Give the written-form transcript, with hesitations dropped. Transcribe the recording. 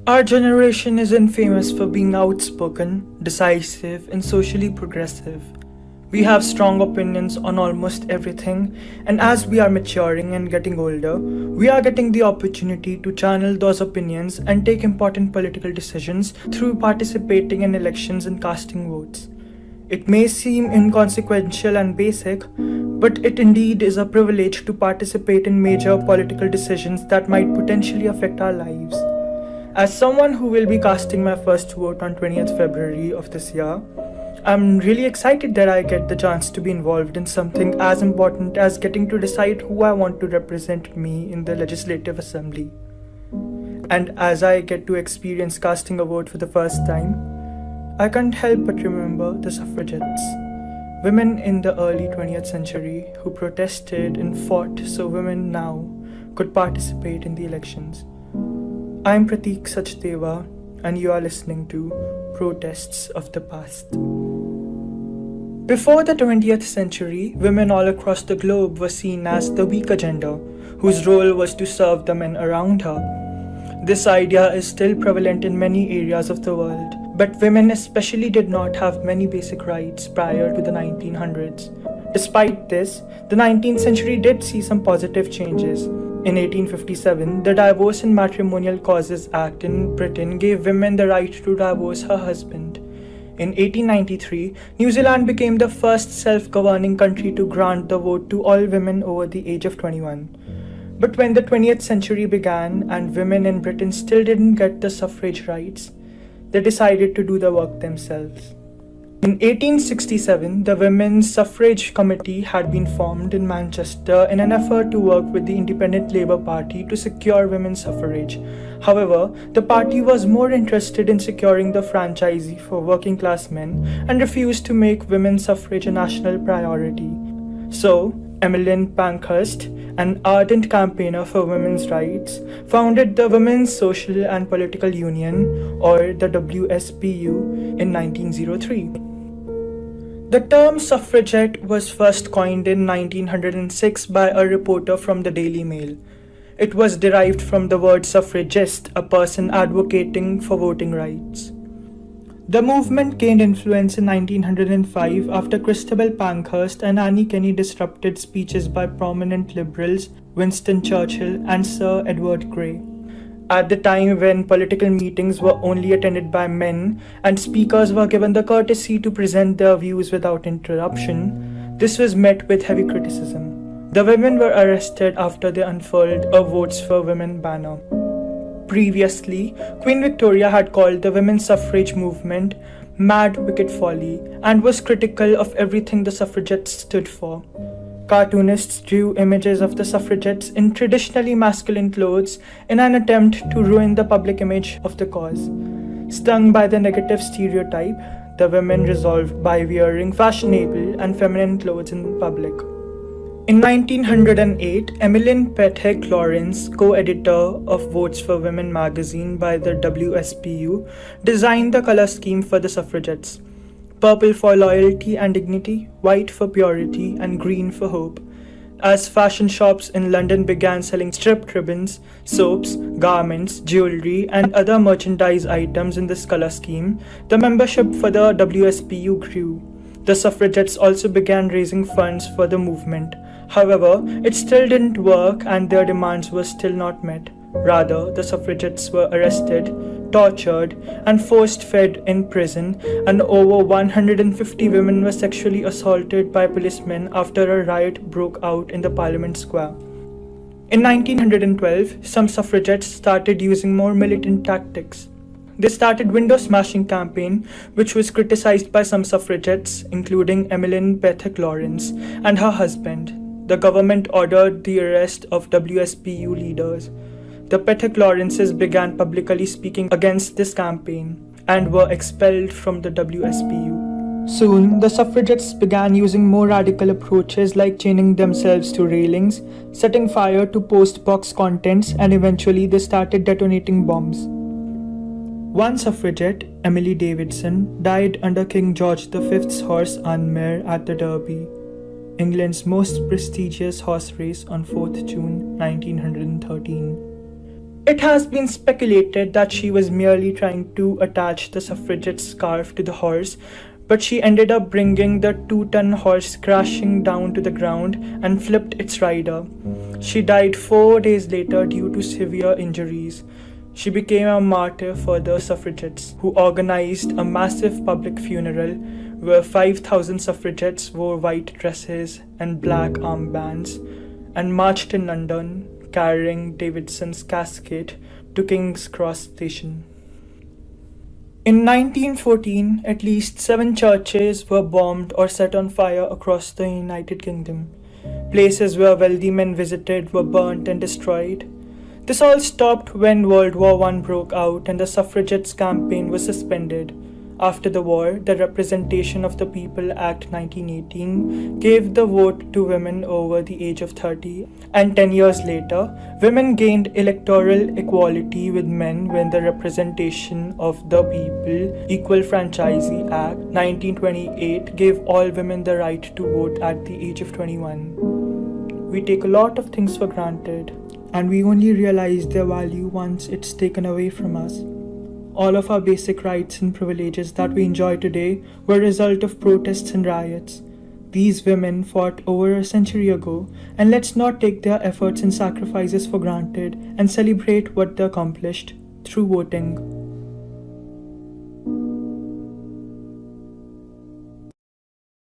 Our generation is infamous for being outspoken, decisive, and socially progressive. We have strong opinions on almost everything, and as we are maturing and getting older, we are getting the opportunity to channel those opinions and take important political decisions through participating in elections and casting votes. It may seem inconsequential and basic, but it indeed is a privilege to participate in major political decisions that might potentially affect our lives. As someone who will be casting my first vote on 20th February of this year, I'm really excited that I get the chance to be involved in something as important as getting to decide who I want to represent me in the Legislative Assembly. And as I get to experience casting a vote for the first time, I can't help but remember the suffragettes, women in the early 20th century who protested and fought so women now could participate in the elections. I'm Prateek Sachdeva, and you are listening to Protests of the Past. Before the 20th century, women all across the globe were seen as the weaker gender, whose role was to serve the men around her. This idea is still prevalent in many areas of the world, but women especially did not have many basic rights prior to the 1900s. Despite this, the 19th century did see some positive changes. In 1857, the Divorce and Matrimonial Causes Act in Britain gave women the right to divorce her husband. In 1893, New Zealand became the first self-governing country to grant the vote to all women over the age of 21. But when the 20th century began and women in Britain still didn't get the suffrage rights, they decided to do the work themselves. In 1867, the Women's Suffrage Committee had been formed in Manchester in an effort to work with the Independent Labour Party to secure women's suffrage. However, the party was more interested in securing the franchise for working class men and refused to make women's suffrage a national priority. So, Emmeline Pankhurst, an ardent campaigner for women's rights, founded the Women's Social and Political Union, or the WSPU, in 1903. The term suffragette was first coined in 1906 by a reporter from the Daily Mail. It was derived from the word suffragist, a person advocating for voting rights. The movement gained influence in 1905 after Christabel Pankhurst and Annie Kenney disrupted speeches by prominent liberals Winston Churchill and Sir Edward Grey. At the time when political meetings were only attended by men and speakers were given the courtesy to present their views without interruption, this was met with heavy criticism. The women were arrested after they unfurled a Votes for Women banner. Previously, Queen Victoria had called the women's suffrage movement mad, wicked folly and was critical of everything the suffragettes stood for. Cartoonists drew images of the suffragettes in traditionally masculine clothes in an attempt to ruin the public image of the cause. Stung by the negative stereotype, the women resolved by wearing fashionable and feminine clothes in public. In 1908, Emmeline Patek Lawrence, co-editor of Votes for Women magazine by the WSPU, designed the color scheme for the suffragettes. Purple for loyalty and dignity, white for purity, and green for hope. As fashion shops in London began selling striped ribbons, soaps, garments, jewelry, and other merchandise items in this color scheme, the membership for the WSPU grew. The suffragettes also began raising funds for the movement. However, it still didn't work and their demands were still not met. Rather, the suffragettes were arrested, tortured, and force-fed in prison, and over 150 women were sexually assaulted by policemen after a riot broke out in the Parliament Square. In 1912, some suffragettes started using more militant tactics. They started window-smashing campaign, which was criticized by some suffragettes, including Emmeline Patek Lawrence and her husband. The government ordered the arrest of WSPU leaders. The Patek Lawrences began publicly speaking against this campaign and were expelled from the WSPU. Soon, the suffragettes began using more radical approaches like chaining themselves to railings, setting fire to post box contents, and eventually they started detonating bombs. One suffragette, Emily Davidson, died under King George V's horse Anmare at the Derby, England's most prestigious horse race, on 4th June 1913. It has been speculated that she was merely trying to attach the suffragette scarf to the horse, but she ended up bringing the 2-ton horse crashing down to the ground and flipped its rider. She died 4 days later due to severe injuries. She became a martyr for the suffragettes, who organized a massive public funeral where 5,000 suffragettes wore white dresses and black armbands and marched in London carrying Davidson's casket to King's Cross Station. In 1914, at least 7 churches were bombed or set on fire across the United Kingdom. Places where wealthy men visited were burnt and destroyed. This all stopped when World War I broke out and the suffragettes campaign was suspended. After the war, the Representation of the People Act 1918 gave the vote to women over the age of 30, and 10 years later, women gained electoral equality with men when the Representation of the People Equal Franchise Act 1928 gave all women the right to vote at the age of 21. We take a lot of things for granted, and we only realize their value once it's taken away from us. All of our basic rights and privileges that we enjoy today were a result of protests and riots. These women fought over a century ago, and let's not take their efforts and sacrifices for granted and celebrate what they accomplished through voting.